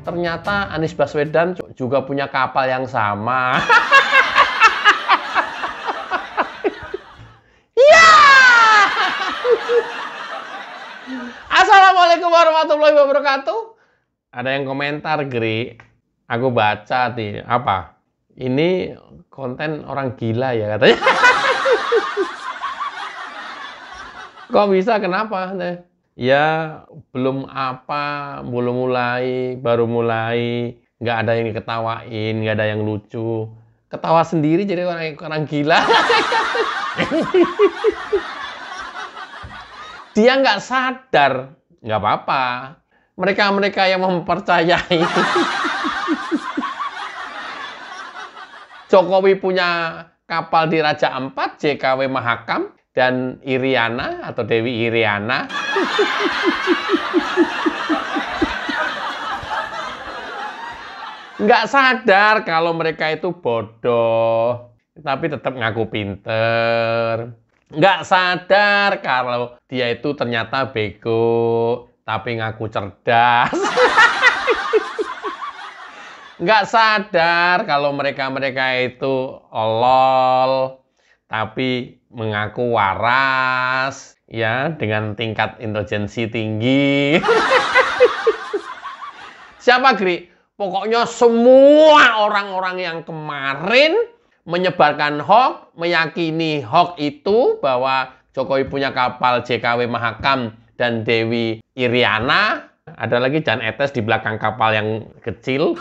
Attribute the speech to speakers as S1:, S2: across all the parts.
S1: ternyata Anies Baswedan juga punya kapal yang sama. Ya! Assalamualaikum warahmatullahi wabarakatuh. Ada yang komentar, Gri. Aku baca nih, apa? Ini konten orang gila ya katanya. Kok bisa? Kenapa? Ya, belum baru mulai, nggak ada yang diketawain, nggak ada yang lucu. Ketawa sendiri jadi orang gila. Dia nggak sadar, nggak apa-apa. Mereka-mereka yang mempercayai Jokowi punya kapal di Raja Ampat, JKW Mahakam, dan Iriana atau Dewi Iriana. Nggak sadar kalau mereka itu bodoh, tapi tetap ngaku pinter. Nggak sadar kalau dia itu ternyata bego, tapi ngaku cerdas. Nggak sadar kalau mereka-mereka itu lol, tapi mengaku waras, ya, dengan tingkat intelijensi tinggi. Siapa, Gri? Pokoknya semua orang-orang yang kemarin menyebarkan hoax, meyakini hoax itu bahwa Jokowi punya kapal JKW Mahakam dan Dewi Iriana, ada lagi Jan Etes di belakang kapal yang kecil.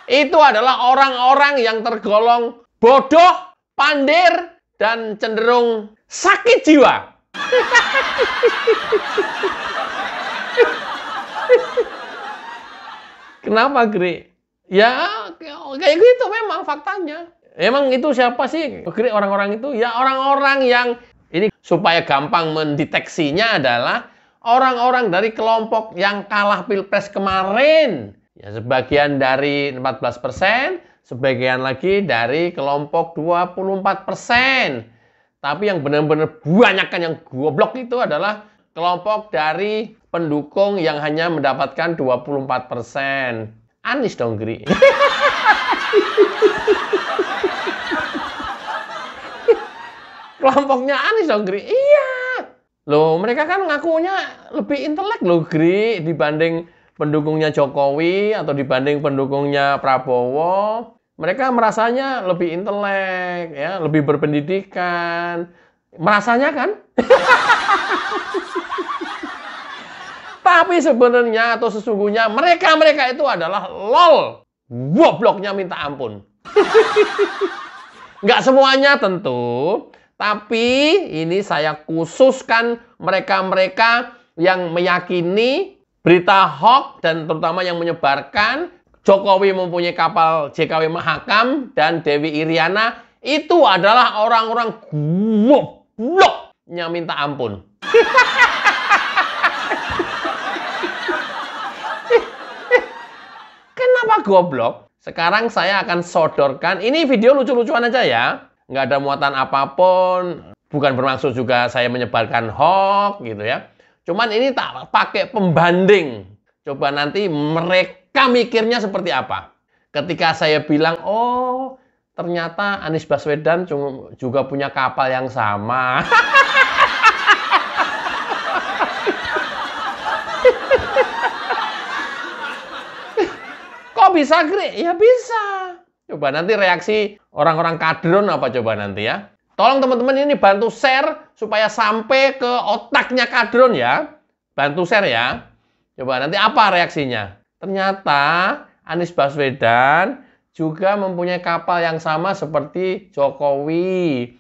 S1: Itu adalah orang-orang yang tergolong bodoh, pandir, dan cenderung sakit jiwa. Kenapa, Gri? Ya, kayak gitu memang faktanya. Emang itu siapa sih, Gri, orang-orang itu? Ya, orang-orang yang ini supaya gampang mendeteksinya adalah orang-orang dari kelompok yang kalah Pilpres kemarin. Ya, sebagian dari 14%, sebagian lagi dari kelompok 24%. Tapi yang benar-benar banyakkan yang goblok itu adalah kelompok dari pendukung yang hanya mendapatkan 24%. Anies dong, Gri. Kelompoknya Anies dong, Gri. Iya. Loh, mereka kan ngakunya lebih intelek loh, Gri, dibanding pendukungnya Jokowi atau dibanding pendukungnya Prabowo. Mereka merasanya lebih intelek, ya, lebih berpendidikan. Merasanya kan? Tapi sebenarnya atau sesungguhnya mereka-mereka itu adalah lol. Gobloknya minta ampun. Nggak semuanya tentu. Tapi ini saya khususkan mereka-mereka yang meyakini berita hoax dan terutama yang menyebarkan Jokowi mempunyai kapal JKW Mahakam dan Dewi Iriana itu adalah orang-orang gobloknya minta ampun. Kenapa goblok? Sekarang saya akan sodorkan, ini video lucu-lucuan aja ya. Nggak ada muatan apapun, bukan bermaksud juga saya menyebarkan hoax gitu ya. Cuman ini tak pakai pembanding. Coba nanti mereka mikirnya seperti apa. Ketika saya bilang, oh ternyata Anies Baswedan juga punya kapal yang sama. Kok bisa, Gri? Ya bisa. Coba nanti reaksi orang-orang kadrun apa coba nanti ya. Tolong teman-teman ini bantu share supaya sampai ke otaknya kadrun ya. Bantu share ya. Coba nanti apa reaksinya. Ternyata Anies Baswedan juga mempunyai kapal yang sama seperti Jokowi.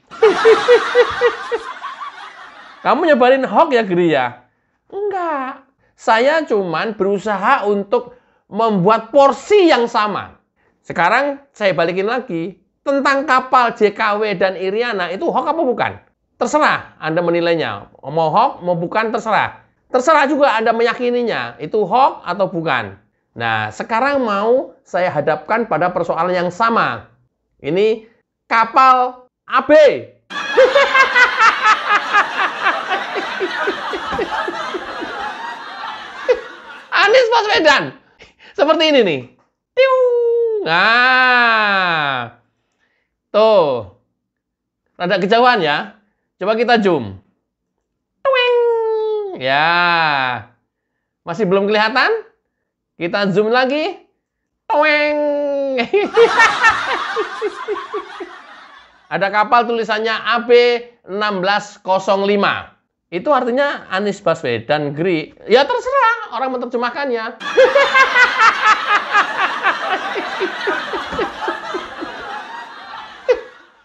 S1: Kamu nyebarin hoax ya, Gri ya? Enggak. Saya cuman berusaha untuk membuat porsi yang sama. Sekarang saya balikin lagi. Tentang kapal JKW dan Iriana itu hoax apa bukan? Terserah Anda menilainya. Mau hoax, mau bukan, terserah. Terserah juga Anda meyakininya. Itu hoax atau bukan. Nah, sekarang mau saya hadapkan pada persoalan yang sama. Ini kapal AB. Anies Baswedan. Seperti ini nih. Tiung. Nah. Tuh. Rada kejauhan ya. Coba kita zoom. Tuing. Ya. Masih belum kelihatan? Kita zoom lagi. Tuing. Ada kapal tulisannya AB 1605. Itu artinya Anies Baswedan Gri. Ya terserah orang menerjemahkannya.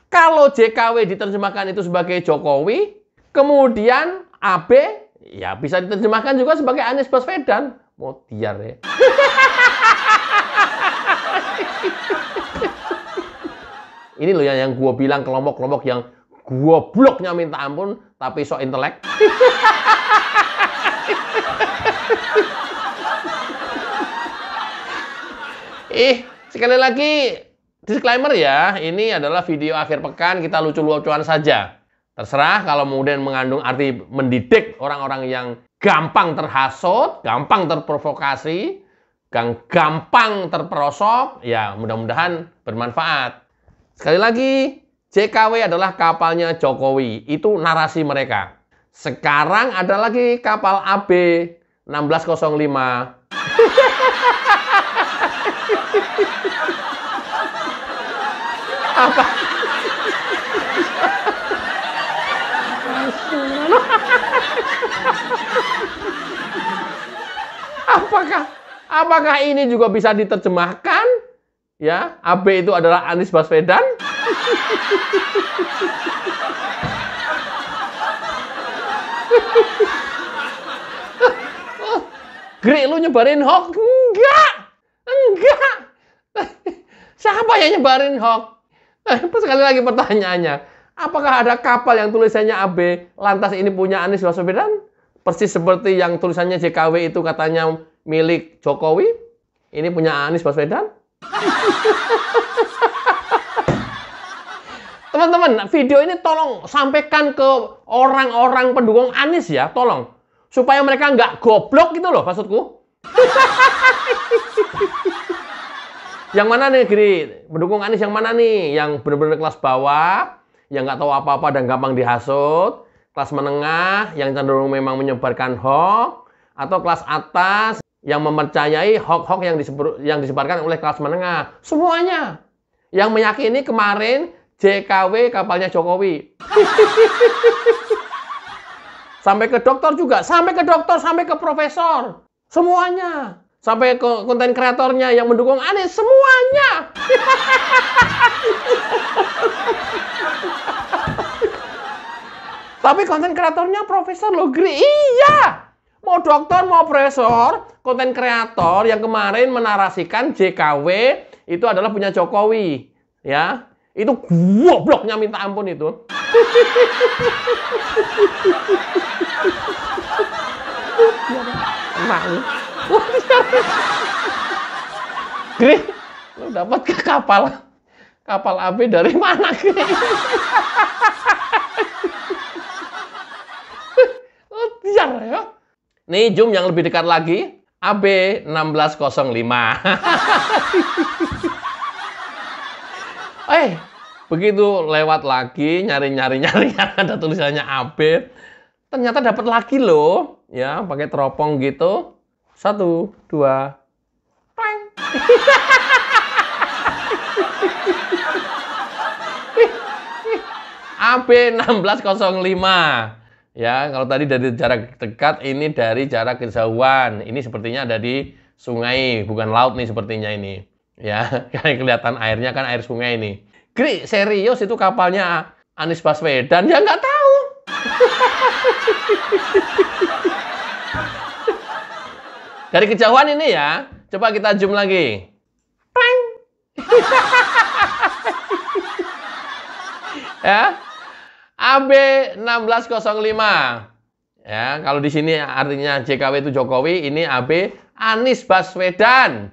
S1: Kalau JKW diterjemahkan itu sebagai Jokowi, kemudian AB ya bisa diterjemahkan juga sebagai Anies Baswedan. Modiar ya. Ini loh yang gua bilang kelompok-kelompok yang gobloknya minta ampun, tapi sok intelek. Sekali lagi, disclaimer ya, ini adalah video akhir pekan, kita lucu-lucuan saja. Terserah kalau kemudian mengandung arti mendidik orang-orang yang gampang terhasut, gampang terprovokasi, gampang terperosok, ya mudah-mudahan bermanfaat. Sekali lagi, JKW adalah kapalnya Jokowi. Itu narasi mereka. Sekarang ada lagi kapal AB 1605. Apa? Apakah ini juga bisa diterjemahkan? Ya, AB itu adalah Anies Baswedan. Gri, lu nyebarin hoax? Enggak. Siapa yang nyebarin hoax? Sekali lagi pertanyaannya, apakah ada kapal yang tulisannya AB, lantas ini punya Anies Baswedan? Persis seperti yang tulisannya JKW itu katanya milik Jokowi, ini punya Anies Baswedan? Teman-teman, video ini tolong sampaikan ke orang-orang pendukung Anies ya, tolong. Supaya mereka nggak goblok gitu loh maksudku. Yang mana nih, Giri? Pendukung Anies yang mana nih? Yang benar-benar kelas bawah, yang nggak tahu apa-apa dan gampang dihasut. Kelas menengah, yang cenderung memang menyebarkan hoax. Atau kelas atas, yang mempercayai hoax-hoax yang disebarkan oleh kelas menengah. Semuanya. Yang meyakini kemarin JKW kapalnya Jokowi. Sampai ke dokter juga. Sampai ke dokter, sampai ke profesor. Semuanya. Sampai ke konten kreatornya yang mendukung Anies. Semuanya. Tapi konten kreatornya profesor loh, Gri. Iya. Mau dokter, mau profesor, konten kreator yang kemarin menarasikan JKW itu adalah punya Jokowi. Ya. Itu gobloknya minta ampun itu. Gri, lu dapat ke kapal AB dari mana, Gri? Biar ya. Nih zoom yang lebih dekat lagi, AB 1605. Begitu lewat lagi nyari ada tulisannya AB, ternyata dapat lagi loh, ya pakai teropong gitu. 1, 2, peng. AB 1605. Ya, kalau tadi dari jarak dekat, ini dari jarak kejauhan. Ini sepertinya ada di sungai, bukan laut nih sepertinya ini. Ya, kayak kelihatan airnya kan air sungai ini. Gri, serius itu kapalnya Anies Baswedan? Ya nggak tahu. Dari kejauhan ini ya. Coba kita zoom lagi. Peng. Ya. AB 1605. Ya, kalau di sini artinya JKW itu Jokowi, ini AB Anies Baswedan.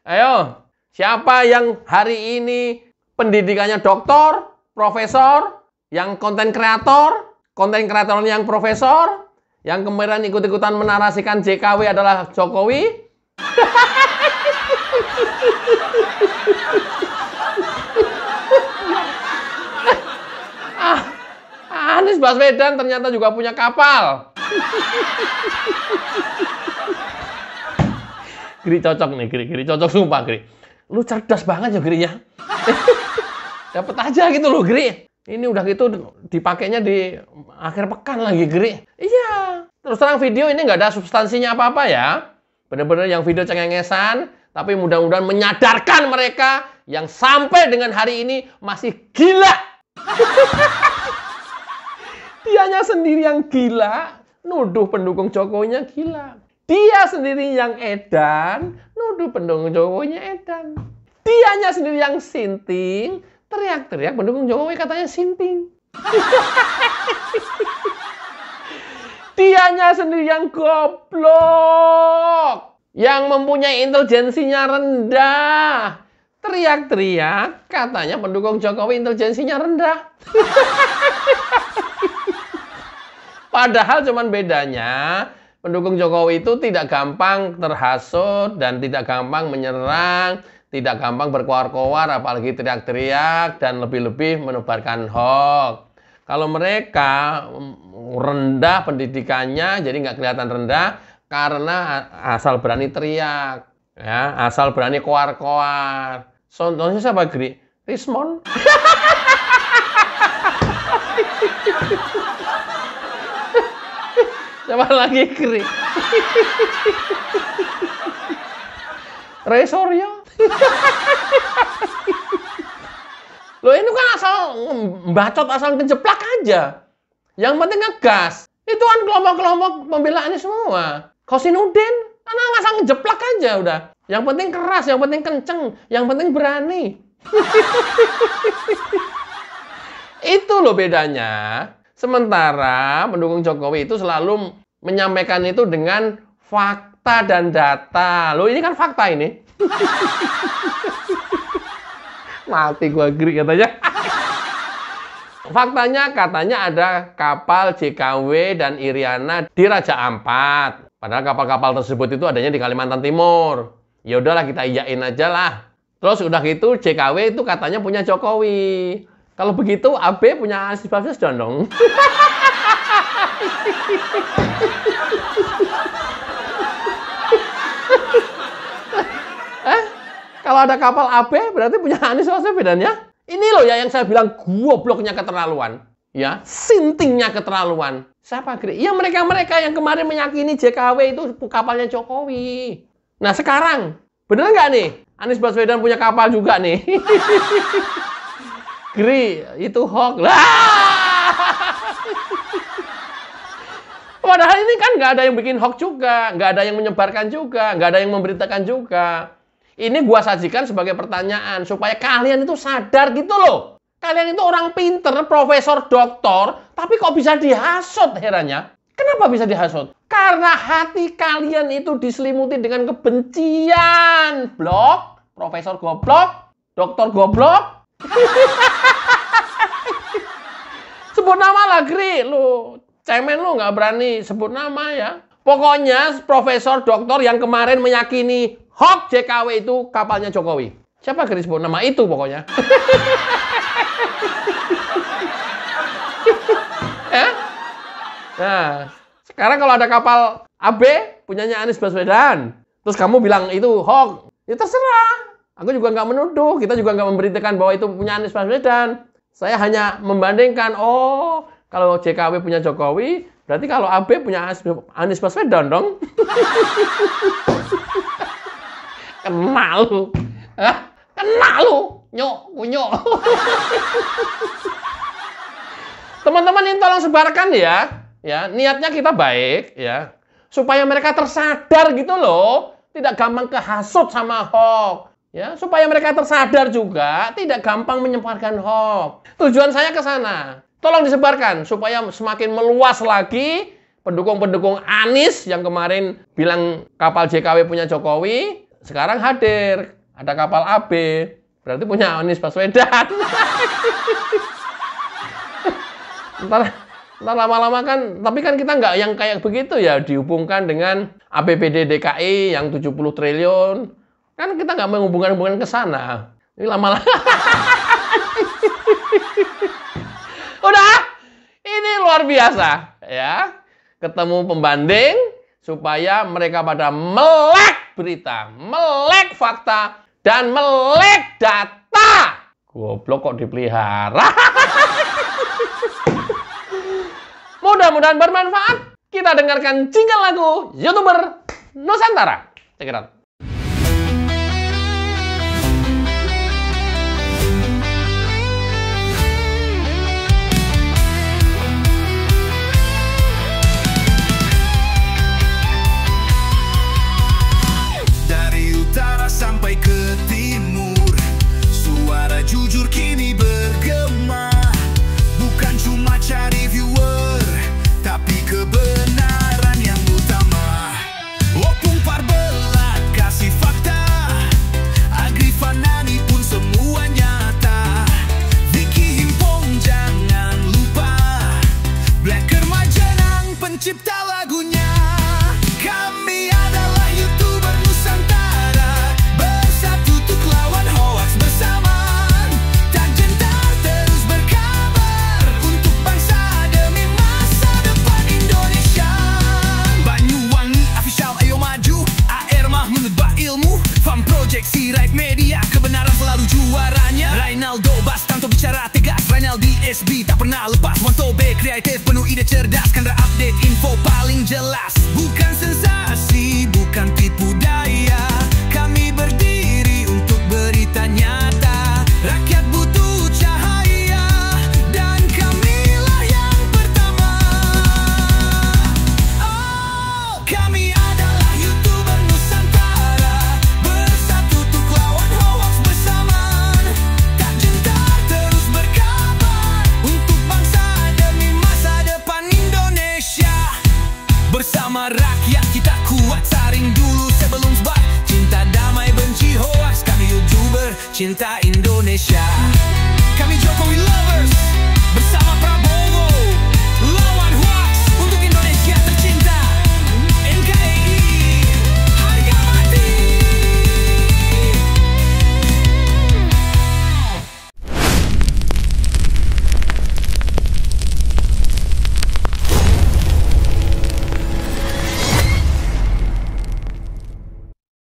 S1: Ayo, siapa yang hari ini pendidikannya doktor, profesor, yang konten kreator, konten kreator yang profesor, yang kemarin ikut-ikutan menarasikan JKW adalah Jokowi. Anies Baswedan ternyata juga punya kapal. Gri cocok nih, Gri cocok sumpah, Gri. Lu cerdas banget ya, Gri ya. Dapat aja gitu loh, Gri. Ini udah gitu dipakainya di akhir pekan lagi, Gri. Iya. Terus terang video ini nggak ada substansinya apa-apa ya. Bener-bener yang video cengengesan, tapi mudah-mudahan menyadarkan mereka yang sampai dengan hari ini masih gila. Dianya sendiri yang gila, nuduh pendukung Jokowinya gila. Dia sendiri yang edan, nuduh pendukung Jokowinya edan. Dianya sendiri yang sinting, teriak-teriak pendukung Jokowi katanya sinting. Dianya sendiri yang goblok, yang mempunyai intelijensinya rendah. Teriak-teriak katanya pendukung Jokowi intelijensinya rendah. Padahal cuman bedanya pendukung Jokowi itu tidak gampang terhasut dan tidak gampang menyerang, tidak gampang berkoar-koar, apalagi teriak-teriak dan lebih-lebih menebarkan hoax. Kalau mereka rendah pendidikannya, jadi nggak kelihatan rendah karena asal berani teriak, ya, asal berani koar-koar. Contohnya siapa, Gri? Rismon. Siapa lagi, Gri? Resoryo. Loh, ini kan asal bacot, asal kejeplak aja. Yang penting ngegas. Itu kan kelompok-kelompok pembela Anies semua. Kosinudin, karena asal ngejeplak aja udah. Yang penting keras, yang penting kenceng, yang penting berani. Itu loh bedanya. Sementara pendukung Jokowi itu selalu menyampaikan itu dengan fakta dan data. Loh, ini kan fakta ini. Mati gua, Gri katanya. Faktanya katanya ada kapal JKW dan Iriana di Raja Ampat. Padahal kapal-kapal tersebut itu adanya di Kalimantan Timur. Ya udahlah, kita iyain aja lah. Terus udah gitu JKW itu katanya punya Jokowi. Kalau begitu AB punya Anies Baswedan dong. Kalau ada kapal AB berarti punya Anies Baswedan ya. Ini loh ya yang saya bilang gobloknya keterlaluan. Ya, sintingnya keterlaluan. Siapa, Gri? Ya mereka-mereka yang kemarin meyakini JKW itu kapalnya Jokowi. Nah sekarang, bener nggak nih? Anies Baswedan punya kapal juga nih. Gri, itu hoax lah. Padahal ini kan nggak ada yang bikin hoax juga, nggak ada yang menyebarkan juga, nggak ada yang memberitakan juga. Ini gua sajikan sebagai pertanyaan supaya kalian itu sadar gitu loh. Kalian itu orang pinter, profesor, doktor, tapi kok bisa dihasut herannya? Kenapa bisa dihasut? Karena hati kalian itu diselimuti dengan kebencian. Blok, profesor goblok, doktor goblok. Sebut nama lah, Gri. Lu cemen lu nggak berani sebut nama ya. Pokoknya profesor doktor yang kemarin meyakini hoax JKW itu kapalnya Jokowi. Siapa, Gri, sebut nama itu pokoknya. Ya? Nah, sekarang kalau ada kapal AB punyanya Anies Baswedan, terus kamu bilang itu hoax, ya terserah. Aku juga nggak menuduh, kita juga nggak memberitakan bahwa itu punya Anies Baswedan. Saya hanya membandingkan, oh kalau JKW punya Jokowi, berarti kalau AB punya Anies Baswedan dong. Kena lu. Kena lu. Nyok, kunyok. Teman-teman ini tolong sebarkan ya. Ya, niatnya kita baik ya. Supaya mereka tersadar gitu loh, tidak gampang kehasut sama hoax. Ya, supaya mereka tersadar juga, tidak gampang menyebarkan hoax. Tujuan saya ke sana. Tolong disebarkan supaya semakin meluas lagi pendukung-pendukung Anies yang kemarin bilang kapal JKW punya Jokowi, sekarang hadir. Ada kapal AB, berarti punya Anies Baswedan. Ntar lama-lama kan, tapi kan kita nggak yang kayak begitu ya, dihubungkan dengan APBD DKI yang 70 triliun. Kan kita nggak menghubungkan ke sana. Ini lama-lama. Udah, ini luar biasa ya. Ketemu pembanding supaya mereka pada melek berita, melek fakta, dan melek data. Goblok kok dipelihara. Mudah-mudahan bermanfaat. Kita dengarkan jingle lagu YouTuber Nusantara. Check it out.
S2: Dari utara sampai ke timur, suara jujur kini bergema. Bukan cuma cari viewer, tapi kebenaran yang utama. Opung Parbelat kasih fakta, Agrifanani pun semua nyata. Vicky Himpong jangan lupa, Blacker Majenang pencipta lagunya. Kami adalah YouTuber Nusantara, bersatu untuk lawan hoax bersamaan. Tak gentar terus berkabar untuk bangsa demi masa depan Indonesia. Banyuwangi official ayo maju, AR Mahmud bah ilmu, Fam Project Sirait Media, kebenaran selalu juaranya. Rainaldo Bastanto bicara tegas, Rainaldi SB tak pernah lepas. Wanto B kreatif penuh ide cerdas, Kandra update info paling jelas. Bukan sensasi, bukan tipu daya, kami berdiri untuk berita nyata. Rakyat butuh cahaya, dan kamilah yang pertama. Oh, kami adalah YouTuber Nusantara, bersatu untuk lawan hoax bersamaan. Tak gentar terus berkabar untuk bangsa demi masa depan Indonesia. Bersama rakyat kita kuat, saring dulu sebelum sebar. Cinta damai benci hoax, kami YouTuber cinta Indonesia. Kami Jokowi lovers, bersama